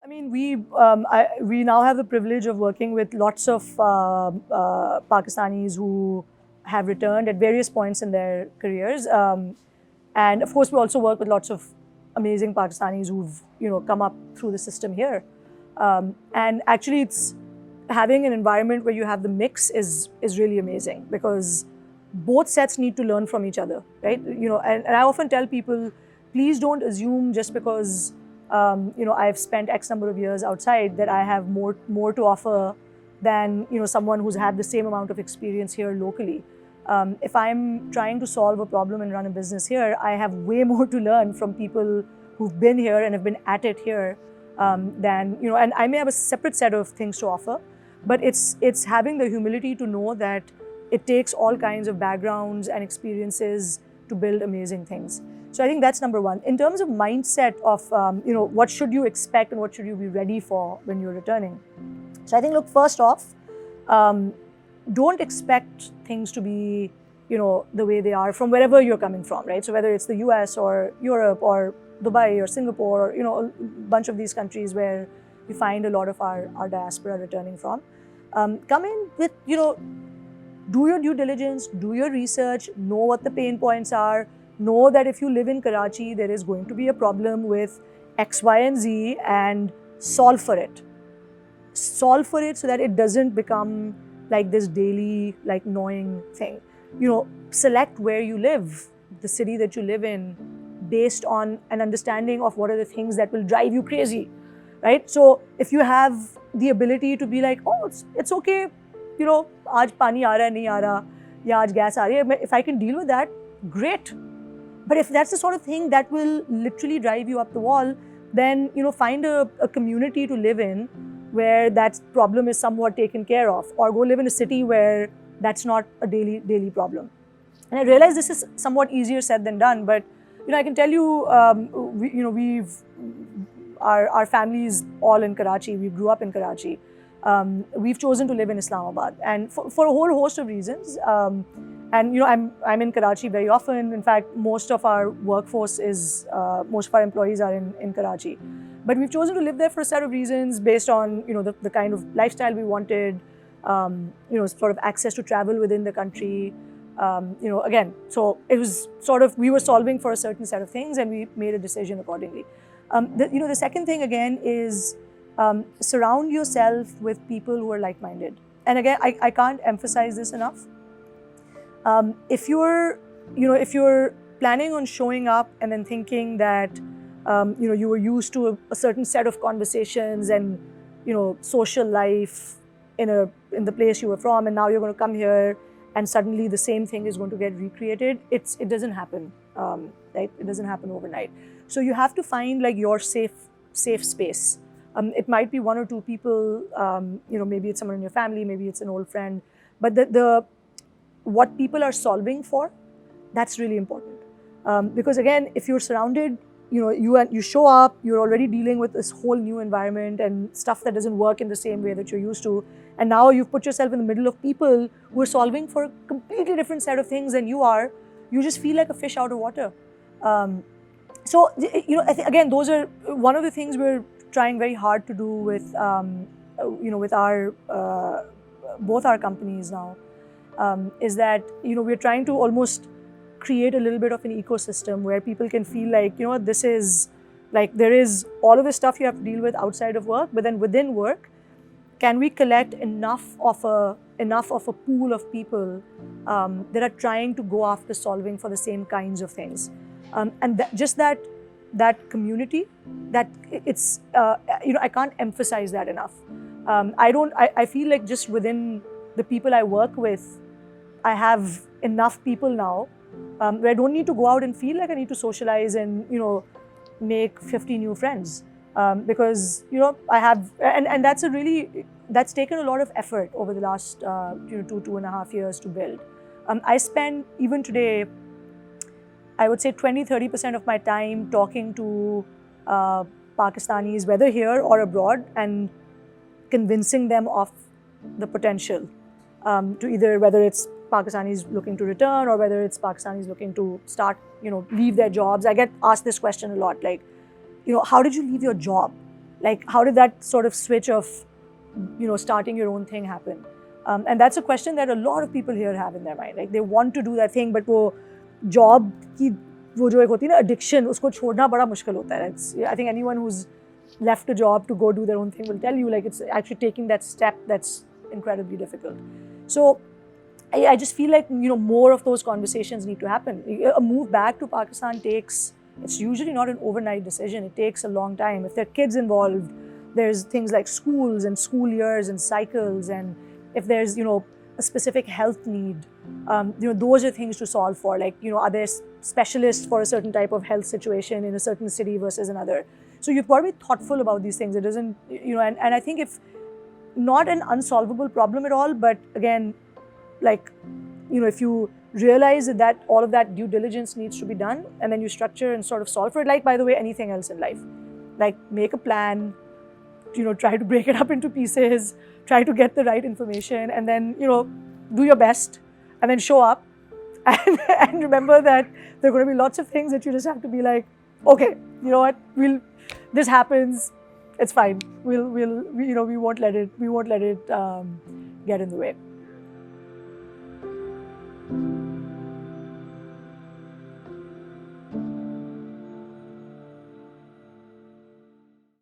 mean, we now have the privilege of working with lots of Pakistanis who have returned at various points in their careers, and of course, we also work with lots of amazing Pakistanis who've come up through the system here. And actually, it's having an environment where you have the mix is really amazing because both sets need to learn from each other, right? And I often tell people, please don't assume just because I've spent X number of years outside that I have more to offer than someone who's had the same amount of experience here locally. If I'm trying to solve a problem and run a business here, I have way more to learn from people who've been here and have been at it here than and I may have a separate set of things to offer, but it's having the humility to know that it takes all kinds of backgrounds and experiences to build amazing things. So I think that's number one. In terms of mindset of what should you expect and what should you be ready for when you're returning. So I think, look, first off, don't expect things to be the way they are from wherever you're coming from, right? So whether it's the US or Europe or Dubai or Singapore, or, a bunch of these countries where we find a lot of our diaspora returning from, come in with do your due diligence, do your research, know what the pain points are, know that if you live in Karachi, there is going to be a problem with X, Y, and Z, and solve for it. Solve for it so that it doesn't become like this daily, like, gnawing thing. Select where you live, the city that you live in, based on an understanding of what are the things that will drive you crazy, right? So if you have the ability to be like, oh, it's okay, aaj pani aa raha hai, nahi aa raha, ya aaj gas aa rahi hai, if I can deal with that, great. But if that's the sort of thing that will literally drive you up the wall, then find a community to live in where that problem is somewhat taken care of, or go live in a city where that's not a daily problem. And I realize this is somewhat easier said than done, but I can tell you, our family is all in Karachi. We grew up in Karachi. We've chosen to live in Islamabad, and for a whole host of reasons. And I'm in Karachi very often. In fact, most of our workforce most of our employees are in Karachi. But we've chosen to live there for a set of reasons based on the kind of lifestyle we wanted, sort of access to travel within the country. Again, so it was sort of, we were solving for a certain set of things, and we made a decision accordingly. The second thing again is surround yourself with people who are like-minded. And again, I can't emphasize this enough. If you're planning on showing up and then thinking that you were used to a certain set of conversations and social life in the place you were from, and now you're going to come here and suddenly the same thing is going to get recreated, it doesn't happen, right? It doesn't happen overnight. So you have to find like your safe space. It might be one or two people, maybe it's someone in your family, maybe it's an old friend, but what people are solving for, that's really important. Because again, if you're surrounded, you show up, you're already dealing with this whole new environment and stuff that doesn't work in the same way that you're used to. And now you've put yourself in the middle of people who are solving for a completely different set of things than you are. You just feel like a fish out of water. So, again, those are one of the things we're trying very hard to do with, with our, both our companies now, is that, we're trying to almost create a little bit of an ecosystem where people can feel like, this is like, there is all of this stuff you have to deal with outside of work, but then within work, can we collect enough of a pool of people that are trying to go after solving for the same kinds of things, and just that community, that it's I can't emphasize that enough. I feel like just within the people I work with, I have enough people now where I don't need to go out and feel like I need to socialize and make 50 new friends, because I have, and that's taken a lot of effort over the last 2.5 years to build. I spend, even today, I would say 20-30% of my time talking to Pakistanis, whether here or abroad, and convincing them of the potential to either, whether it's Pakistanis looking to return or whether it's Pakistanis looking to start, leave their jobs. I get asked this question a lot, like, how did you leave your job? Like, how did that sort of switch of, starting your own thing happen? And that's a question that a lot of people here have in their mind. Like, they want to do that thing, but वो job की वो जो एक होती है ना addiction, उसको छोड़ना बड़ा मुश्किल होता है. I think anyone who's left a job to go do their own thing will tell you, like, it's actually taking that step that's incredibly difficult. So I just feel like, more of those conversations need to happen. A move back to Pakistan it's usually not an overnight decision. It takes a long time. If there are kids involved, there's things like schools and school years and cycles, and if there's, a specific health need, those are things to solve for. Like, are there specialists for a certain type of health situation in a certain city versus another? So you've got to be thoughtful about these things. It doesn't, and I think if not an unsolvable problem at all, but again, like, if you realize that all of that due diligence needs to be done, and then you structure and sort of solve for it, like, by the way, anything else in life. Like, make a plan, try to break it up into pieces, try to get the right information, and then, do your best, and then show up. And remember that there are going to be lots of things that you just have to be like, okay, you know what, this happens, it's fine. We won't let it get in the way.